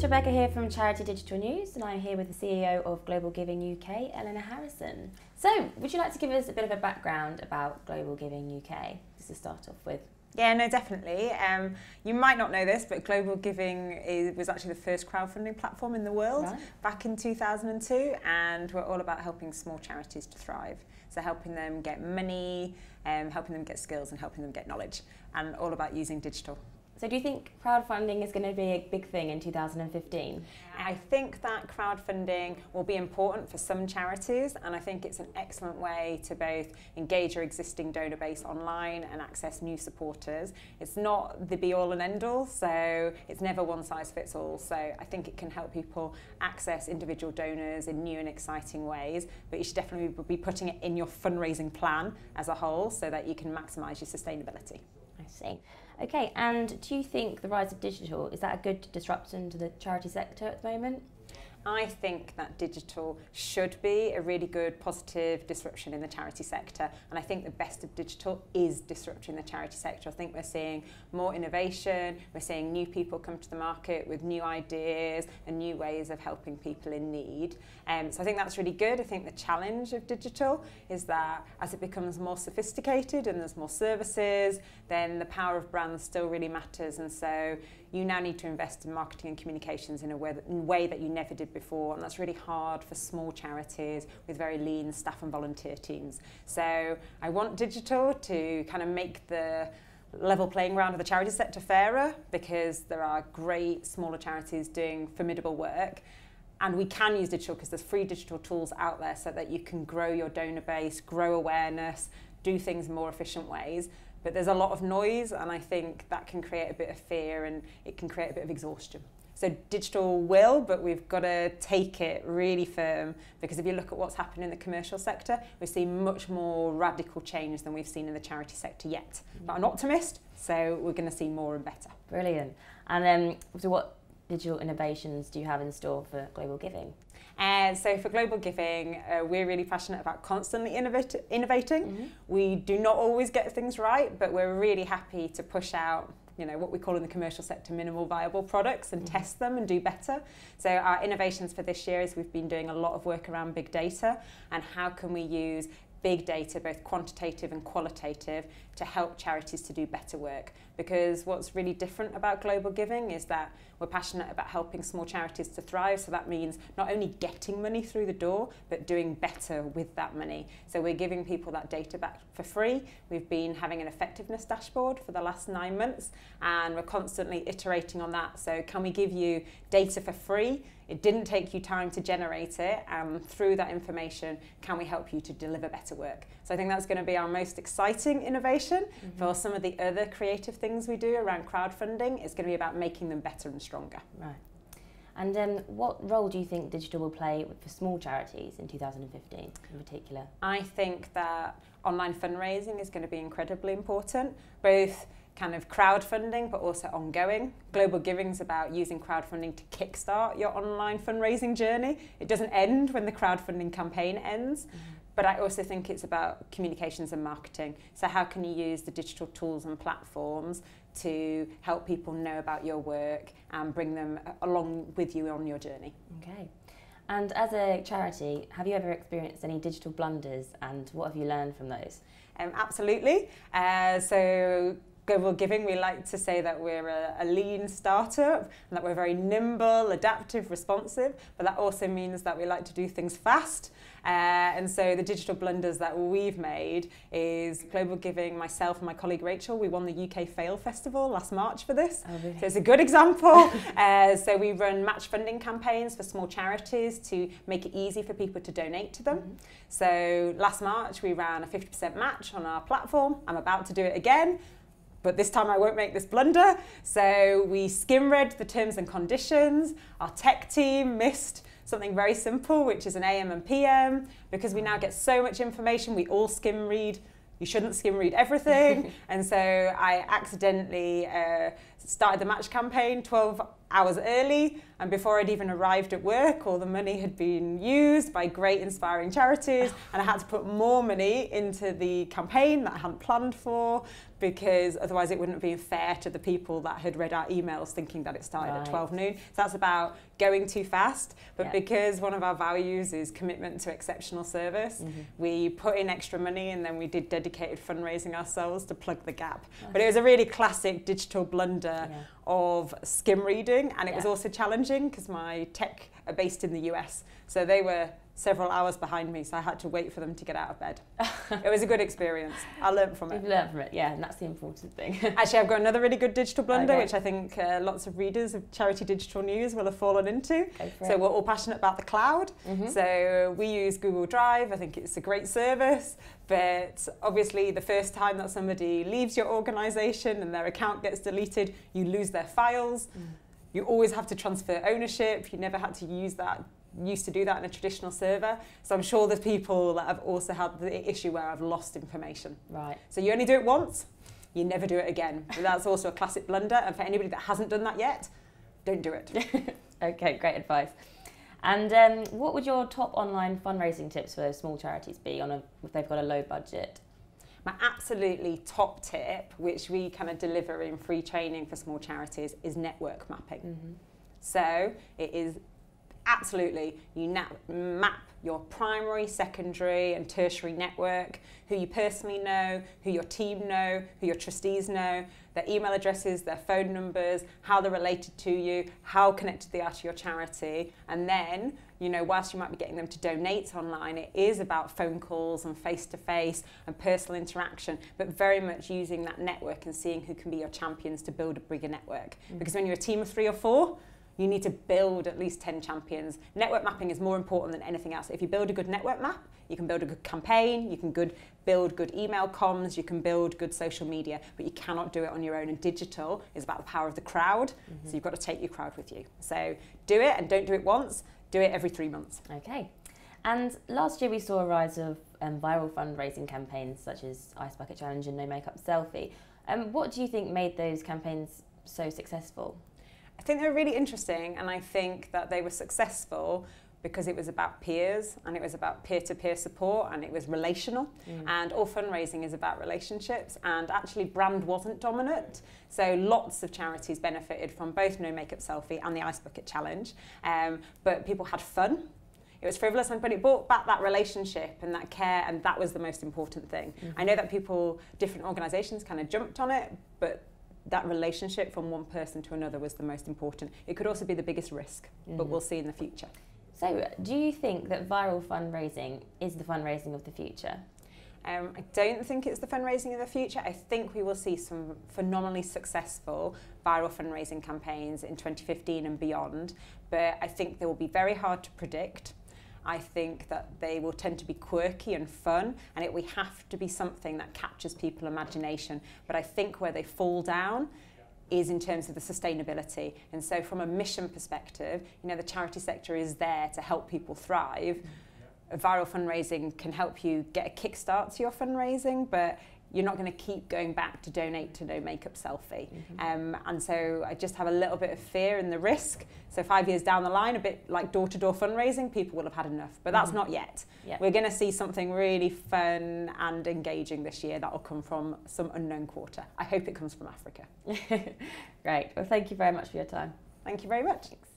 Rebecca here from Charity Digital News, and I'm here with the CEO of GlobalGiving UK, Eleanor Harrison. So, would you like to give us a bit of a background about GlobalGiving UK, just to start off with? Yeah, no, definitely. You might not know this, but GlobalGiving was actually the first crowdfunding platform in the world back in 2002, and we're all about helping small charities to thrive. So helping them get money, helping them get skills, and helping them get knowledge, and all about using digital. So do you think crowdfunding is going to be a big thing in 2015? I think that crowdfunding will be important for some charities, and I think it's an excellent way to both engage your existing donor base online and access new supporters. It's not the be-all and end-all, so it's never one size fits all. So I think it can help people access individual donors in new and exciting ways, but you should definitely be putting it in your fundraising plan as a whole so that you can maximise your sustainability. I see. Okay, and do you think the rise of digital, is that a good disruption to the charity sector at the moment? I think that digital should be a really good positive disruption in the charity sector, and I think the best of digital is disrupting the charity sector. I think we're seeing more innovation, we're seeing new people come to the market with new ideas and new ways of helping people in need. So I think that's really good. I think the challenge of digital is that as it becomes more sophisticated and there's more services, then the power of brands still really matters, and so you now need to invest in marketing and communications in a way that you never did before, and that's really hard for small charities with very lean staff and volunteer teams. So I want digital to kind of make the level playing ground of the charity sector fairer, because there are great smaller charities doing formidable work, and we can use digital because there's free digital tools out there so that you can grow your donor base, grow awareness, do things in more efficient ways. But there's a lot of noise, and I think that can create a bit of fear and it can create a bit of exhaustion. So digital will, but we've got to take it really firm, because if you look at what's happened in the commercial sector, we've seen much more radical change than we've seen in the charity sector yet. But I'm an optimist, so we're going to see more and better. Brilliant. And so what digital innovations do you have in store for GlobalGiving? So for GlobalGiving, we're really passionate about constantly innovating. We do not always get things right, but we're really happy to push out, you know, what we call in the commercial sector minimal viable products and test them and do better. So our innovations for this year is we've been doing a lot of work around big data and how can we use big data, both quantitative and qualitative, to help charities to do better work. Because what's really different about GlobalGiving is that we're passionate about helping small charities to thrive, so that means not only getting money through the door, but doing better with that money. So we're giving people that data back for free. We've been having an effectiveness dashboard for the last 9 months, and we're constantly iterating on that. So can we give you data for free? It didn't take you time to generate it, and through that information, can we help you to deliver better work? So I think that's going to be our most exciting innovation. For some of the other creative things we do around crowdfunding, it's going to be about making them better and stronger. Right. And what role do you think digital will play for small charities in 2015 in particular? I think that online fundraising is going to be incredibly important, both kind of crowdfunding but also ongoing. GlobalGiving is about using crowdfunding to kickstart your online fundraising journey. It doesn't end when the crowdfunding campaign ends. But I also think it's about communications and marketing. So how can you use the digital tools and platforms to help people know about your work and bring them along with you on your journey? Okay. And as a charity, have you ever experienced any digital blunders, and what have you learned from those? Absolutely. So GlobalGiving, we like to say that we're a lean startup and that we're very nimble, adaptive, responsive, but that also means that we like to do things fast. And so the digital blunders that we've made is GlobalGiving, myself and my colleague Rachel, we won the UK Fail Festival last March for this. Oh, really? So it's a good example. So we run match funding campaigns for small charities to make it easy for people to donate to them. So last March we ran a 50% match on our platform. I'm about to do it again, but this time I won't make this blunder. So we skim read the terms and conditions. Our tech team missed something very simple, which is an AM and PM, because we now get so much information, we all skim read. You shouldn't skim read everything. And so I accidentally started the match campaign 12 hours early, and before I'd even arrived at work, all the money had been used by great inspiring charities, and I had to put more money into the campaign that I hadn't planned for, because otherwise it wouldn't have been fair to the people that had read our emails thinking that it started at 12 noon. So that's about going too fast, but because one of our values is commitment to exceptional service, we put in extra money, and then we did dedicated fundraising ourselves to plug the gap. But it was a really classic digital blunder of skim reading, and it was also challenging because my tech are based in the US, so they were several hours behind me, so I had to wait for them to get out of bed. It was a good experience. I learned from it. You've learned from it, yeah, and that's the important thing. Actually, I've got another really good digital blunder, which I think lots of readers of Charity Digital News will have fallen into. So we're all passionate about the cloud. So we use Google Drive. I think it's a great service, but obviously the first time that somebody leaves your organisation and their account gets deleted, you lose their files. You always have to transfer ownership. You never had to used to do that in a traditional server. So I'm sure there's people that have also had the issue where I've lost information. Right. So you only do it once, you never do it again. But that's also a classic blunder. And for anybody that hasn't done that yet, don't do it. Okay, great advice. And what would your top online fundraising tips for those small charities be if they've got a low budget? My absolutely top tip, which we kind of deliver in free training for small charities, is network mapping. So it is absolutely, you map your primary, secondary and tertiary network, who you personally know, who your team know, who your trustees know, their email addresses, their phone numbers, how they're related to you, how connected they are to your charity. And then, you know, whilst you might be getting them to donate online, it is about phone calls and face-to-face and personal interaction, but very much using that network and seeing who can be your champions to build a bigger network. Because when you're a team of 3 or 4, you need to build at least 10 champions. Network mapping is more important than anything else. If you build a good network map, you can build a good campaign, you can build good email comms, you can build good social media, but you cannot do it on your own. And digital is about the power of the crowd, so you've got to take your crowd with you. So do it, and don't do it once, do it every 3 months. Okay. And last year we saw a rise of viral fundraising campaigns such as Ice Bucket Challenge and No Makeup Selfie. What do you think made those campaigns so successful? I think they were really interesting, and I think that they were successful because it was about peers, and it was about peer-to-peer support, and it was relational. And all fundraising is about relationships, and actually brand wasn't dominant. So lots of charities benefited from both No Makeup Selfie and the Ice Bucket Challenge, but people had fun. It was frivolous, but it brought back that relationship and that care, and that was the most important thing. I know that different organisations kind of jumped on it, but that relationship from one person to another was the most important. It could also be the biggest risk, but we'll see in the future. So do you think that viral fundraising is the fundraising of the future? I don't think it's the fundraising of the future. I think we will see some phenomenally successful viral fundraising campaigns in 2015 and beyond, but I think they will be very hard to predict. I think that they will tend to be quirky and fun, and it will have to be something that captures people's imagination. But I think where they fall down is in terms of the sustainability. And so from a mission perspective, you know, the charity sector is there to help people thrive. Viral fundraising can help you get a kickstart to your fundraising, but you're not going to keep going back to donate to No Makeup Selfie. And so I just have a little bit of fear in the risk. So 5 years down the line, a bit like door-to-door fundraising, people will have had enough. But that's not yet. We're going to see something really fun and engaging this year that will come from some unknown quarter. I hope it comes from Africa. Great. Well, thank you very much for your time. Thank you very much. Thanks.